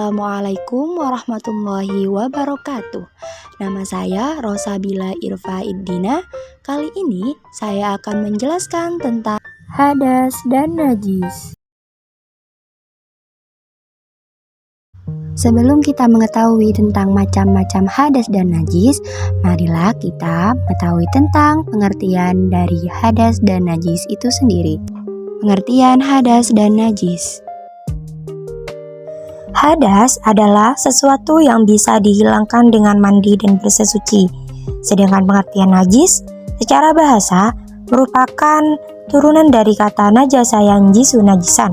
Assalamualaikum warahmatullahi wabarakatuh. Nama saya Rosabila Irfa Iddina. Kali ini saya akan menjelaskan tentang hadas dan najis. Sebelum kita mengetahui tentang macam-macam hadas dan najis, marilah kita mengetahui tentang pengertian dari hadas dan najis itu sendiri. Pengertian hadas dan najis. Hadas adalah sesuatu yang bisa dihilangkan dengan mandi dan bersesuci. Sedangkan pengertian najis secara bahasa merupakan turunan dari kata najasa yanjisu najisan,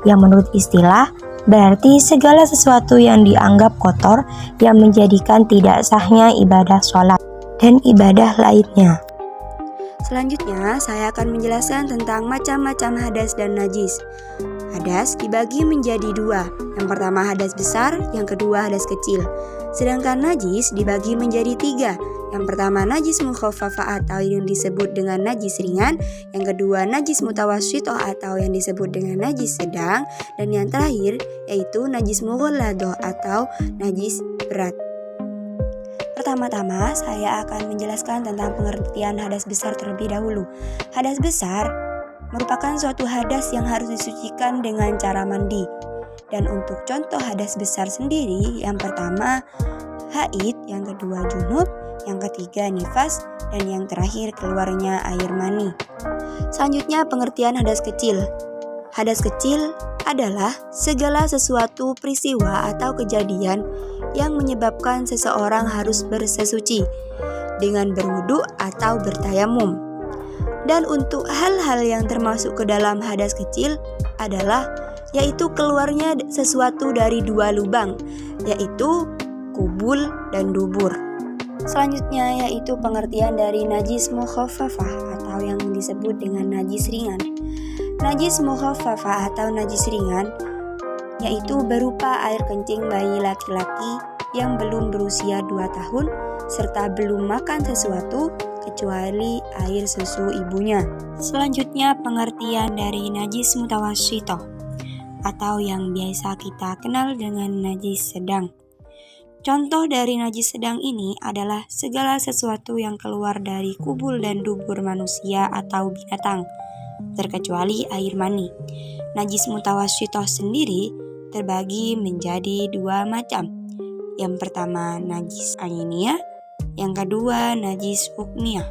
yang menurut istilah berarti segala sesuatu yang dianggap kotor yang menjadikan tidak sahnya ibadah sholat dan ibadah lainnya. Selanjutnya, saya akan menjelaskan tentang macam-macam hadas dan najis. Hadas dibagi menjadi dua. Yang pertama hadas besar, yang kedua hadas kecil. Sedangkan najis dibagi menjadi tiga. Yang pertama najis mukhaffafah atau yang disebut dengan najis ringan. Yang kedua najis mutawassithah atau yang disebut dengan najis sedang. Dan yang terakhir yaitu najis mughalladah atau najis berat. Pertama-tama, saya akan menjelaskan tentang pengertian hadas besar terlebih dahulu. Hadas besar merupakan suatu hadas yang harus disucikan dengan cara mandi. Dan untuk contoh hadas besar sendiri, yang pertama haid, yang kedua junub, yang ketiga nifas, dan yang terakhir keluarnya air mani. Selanjutnya pengertian hadas kecil. Hadas kecil adalah segala sesuatu peristiwa atau kejadian yang menyebabkan seseorang harus bersesuci dengan berwudu atau bertayamum. Dan untuk hal-hal yang termasuk ke dalam hadas kecil adalah yaitu keluarnya sesuatu dari dua lubang, yaitu kubul dan dubur. Selanjutnya yaitu pengertian dari najis mukhaffafah atau yang disebut dengan najis ringan. Najis mukhaffafah atau najis ringan yaitu berupa air kencing bayi laki-laki yang belum berusia 2 tahun serta belum makan sesuatu kecuali air susu ibunya. Selanjutnya pengertian dari najis mutawassithah atau yang biasa kita kenal dengan najis sedang. Contoh dari najis sedang ini adalah segala sesuatu yang keluar dari kubul dan dubur manusia atau binatang, terkecuali air mani. Najis mutawassithah sendiri terbagi menjadi dua macam. Yang pertama najis ainiyah, yang kedua najis hukmiyah.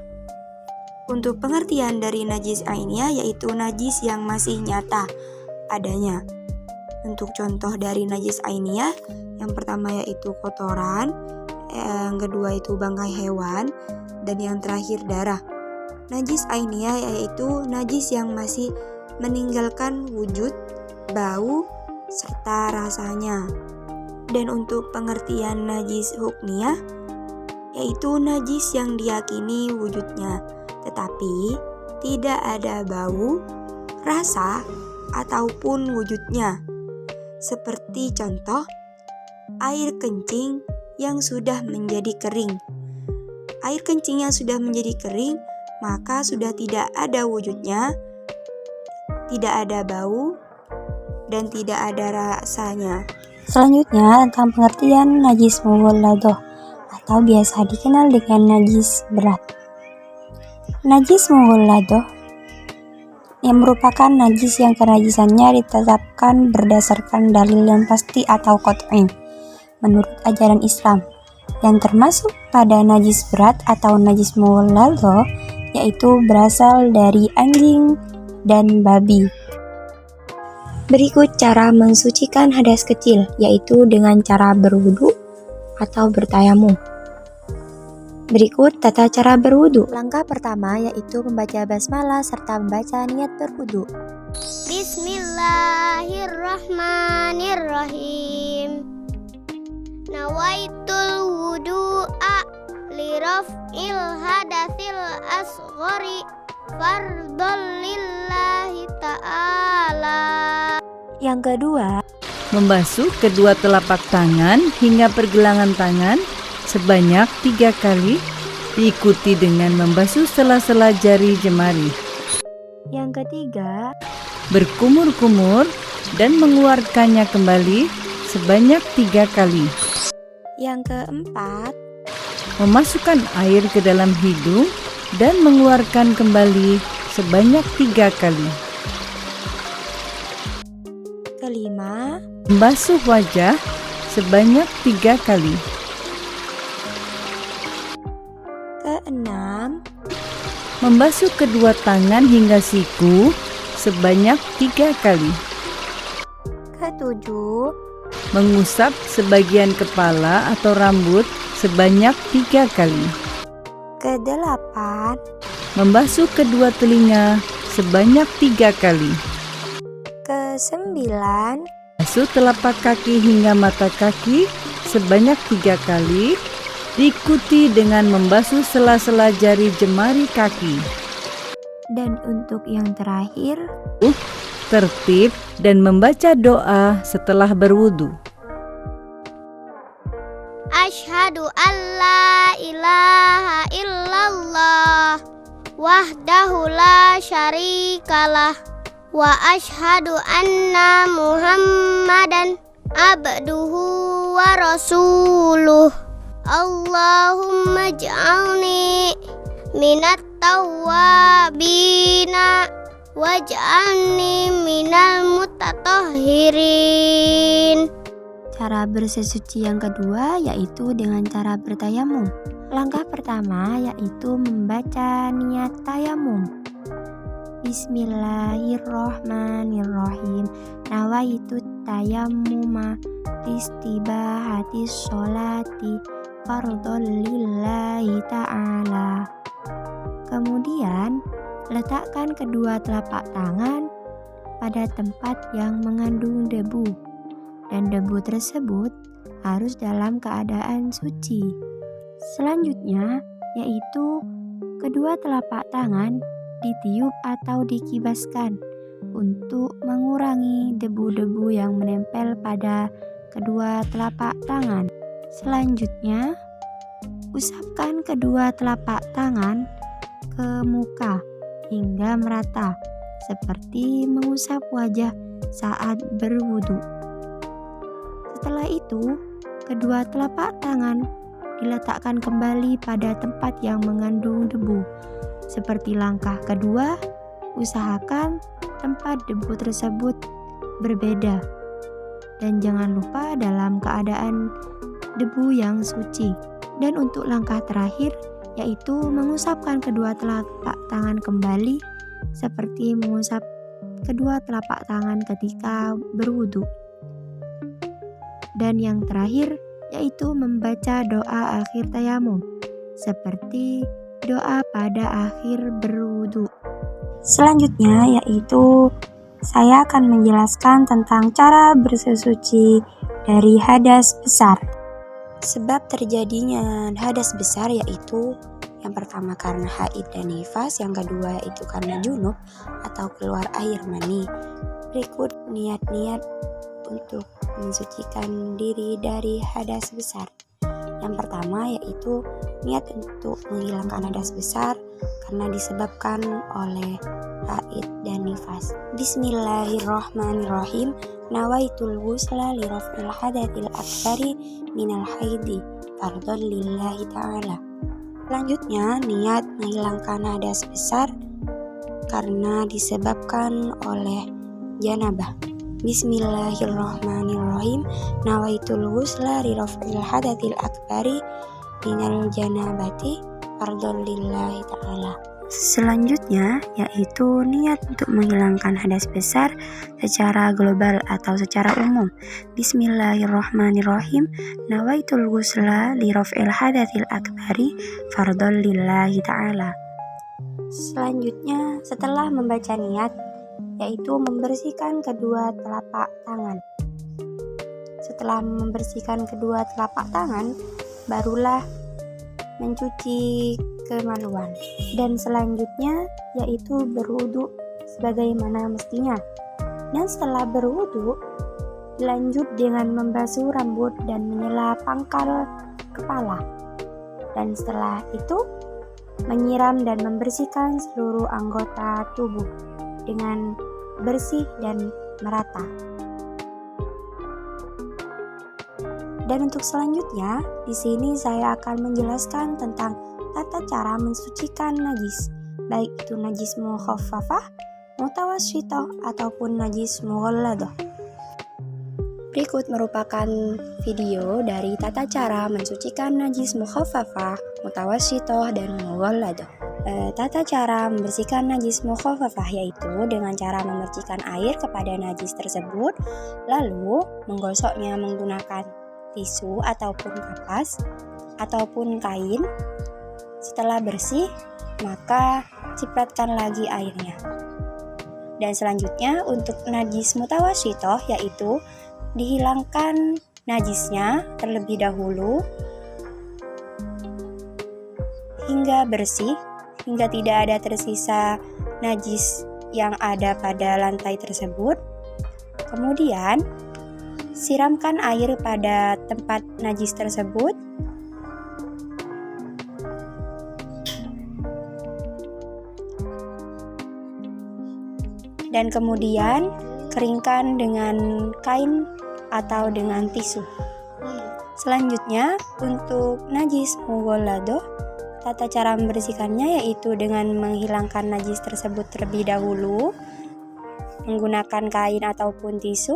Untuk pengertian dari najis ainiyah yaitu najis yang masih nyata adanya. Untuk contoh dari najis ainiyah, yang pertama yaitu kotoran, yang kedua itu bangkai hewan, dan yang terakhir darah. Najis ainiyah yaitu najis yang masih meninggalkan wujud, bau, serta rasanya. Dan untuk pengertian najis hukmiyah yaitu najis yang diyakini wujudnya tetapi tidak ada bau, rasa, ataupun wujudnya. Seperti contoh air kencing yang sudah menjadi kering. Air kencing yang sudah menjadi kering maka sudah tidak ada wujudnya, tidak ada bau, dan tidak ada rasanya. Selanjutnya tentang pengertian najis mughalladah atau biasa dikenal dengan najis berat. Najis mughalladah yang merupakan najis yang kenajisannya ditetapkan berdasarkan dalil yang pasti atau qat'i menurut ajaran Islam. Yang termasuk pada najis berat atau najis mughalladah yaitu berasal dari anjing dan babi. Berikut cara mensucikan hadas kecil, yaitu dengan cara berwudu atau bertayamum. Berikut tata cara berwudu. Langkah pertama yaitu membaca basmalah serta membaca niat berwudu. Bismillahirrahmanirrahim. Nawaitul wudu'a li raf'il hadatsil asghari fardhon lillahi ta'ala. Yang kedua, membasuh kedua telapak tangan hingga pergelangan tangan sebanyak 3 kali, diikuti dengan membasuh sela-sela jari jemari. Yang ketiga, berkumur-kumur dan mengeluarkannya kembali sebanyak 3 kali. Yang keempat, Memasukkan air ke dalam hidung dan mengeluarkan kembali sebanyak 3 kali. kelima, Membasuh wajah sebanyak 3 kali. keenam, Membasuh kedua tangan hingga siku sebanyak 3 kali. ketujuh, Mengusap sebagian kepala atau rambut sebanyak 3 kali. kedelapan, Membasuh kedua telinga sebanyak 3 kali. kesembilan, Basuh telapak kaki hingga mata kaki sebanyak 3 kali, diikuti dengan membasuh sela-sela jari jemari kaki. dan untuk yang terakhir, Tertib dan membaca doa setelah berwudu. Asyhadu an la ilaha illallah wahdahu la syarikalah wa asyhadu anna Muhammadan abduhu wa rasuluh. Allahumma ij'alni minat tawwabina waj'alni minal mutatahhirin. cara bersesuci yang kedua yaitu dengan cara bertayamum. Langkah pertama yaitu membaca niat tayamum. Bismillahirrohmanirrohim. Nawaitu tayammuma listibahati sholati fardhon lillahi ta'ala. Kemudian letakkan kedua telapak tangan pada tempat yang mengandung debu, dan debu tersebut harus dalam keadaan suci. Selanjutnya yaitu kedua telapak tangan ditiup atau dikibaskan untuk mengurangi debu-debu yang menempel pada kedua telapak tangan. Selanjutnya, usapkan kedua telapak tangan ke muka hingga merata, seperti mengusap wajah saat berwudu. Setelah itu, kedua telapak tangan diletakkan kembali pada tempat yang mengandung debu. Seperti langkah kedua, usahakan tempat debu tersebut berbeda. Dan jangan lupa dalam keadaan debu yang suci. Dan untuk langkah terakhir, yaitu mengusapkan kedua telapak tangan kembali seperti mengusap kedua telapak tangan ketika berwudu. Dan yang terakhir yaitu membaca doa akhir tayamum seperti doa pada akhir berwudu. Selanjutnya yaitu saya akan menjelaskan tentang cara bersesuci dari hadas besar. Sebab terjadinya hadas besar yaitu yang pertama karena haid dan nifas, yang kedua itu karena junub atau keluar air mani. Berikut niat-niat untuk mensucikan diri dari hadas besar. Yang pertama yaitu niat untuk menghilangkan hadas besar karena disebabkan oleh haid dan nifas. Bismillahirrohmanirrohim. Nawaitul ghusla li raf'il hadatil akbari minal haidi fardhon lillahi ta'ala. Selanjutnya, niat menghilangkan hadas besar karena disebabkan oleh janabah. Bismillahirrohmanirrohim. Nawaitul ghusla li raf'il hadatil akbari minal janabati fardhon lillahi ta'ala. Selanjutnya yaitu niat untuk menghilangkan hadas besar secara global atau secara umum. Bismillahirrohmanirrohim. Nawaitul ghusla li raf'il hadatil akbari fardhon lillahi ta'ala. Selanjutnya setelah membaca niat yaitu membersihkan kedua telapak tangan. Setelah membersihkan kedua telapak tangan, barulah mencuci kemaluan. Dan selanjutnya yaitu berwudu sebagaimana mestinya. Dan setelah berwudu, lanjut dengan membasuh rambut dan menyela pangkal kepala. Dan setelah itu menyiram dan membersihkan seluruh anggota tubuh dengan bersih dan merata. Dan untuk selanjutnya, di sini saya akan menjelaskan tentang tata cara mensucikan najis, baik itu najis mukhaffafah, mutawassithah ataupun najis mughalladah. Berikut merupakan video dari tata cara mensucikan najis mukhaffafah, mutawassithah, dan mughalladah. Tata cara membersihkan najis mukhaffafah yaitu dengan cara memercikan air kepada najis tersebut, lalu menggosoknya menggunakan tisu ataupun kapas ataupun kain. Setelah bersih, maka cipratkan lagi airnya. Dan selanjutnya untuk najis mutawassithah yaitu dihilangkan najisnya terlebih dahulu hingga bersih, hingga tidak ada tersisa najis yang ada pada lantai tersebut. Kemudian siramkan air pada tempat najis tersebut. Dan kemudian keringkan dengan kain atau dengan tisu. Selanjutnya untuk najis mughalladah, tata cara membersihkannya yaitu dengan menghilangkan najis tersebut terlebih dahulu menggunakan kain ataupun tisu,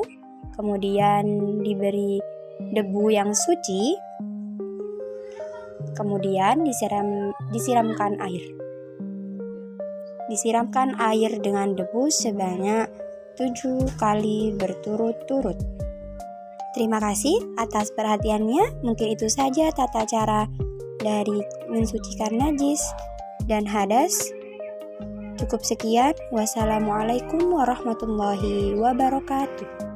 kemudian diberi debu yang suci, kemudian disiramkan air dengan debu sebanyak 7 kali berturut-turut. Terima kasih atas perhatiannya. Mungkin itu saja tata cara dari mensucikan najis dan hadas. Cukup sekian. Wassalamualaikum warahmatullahi wabarakatuh.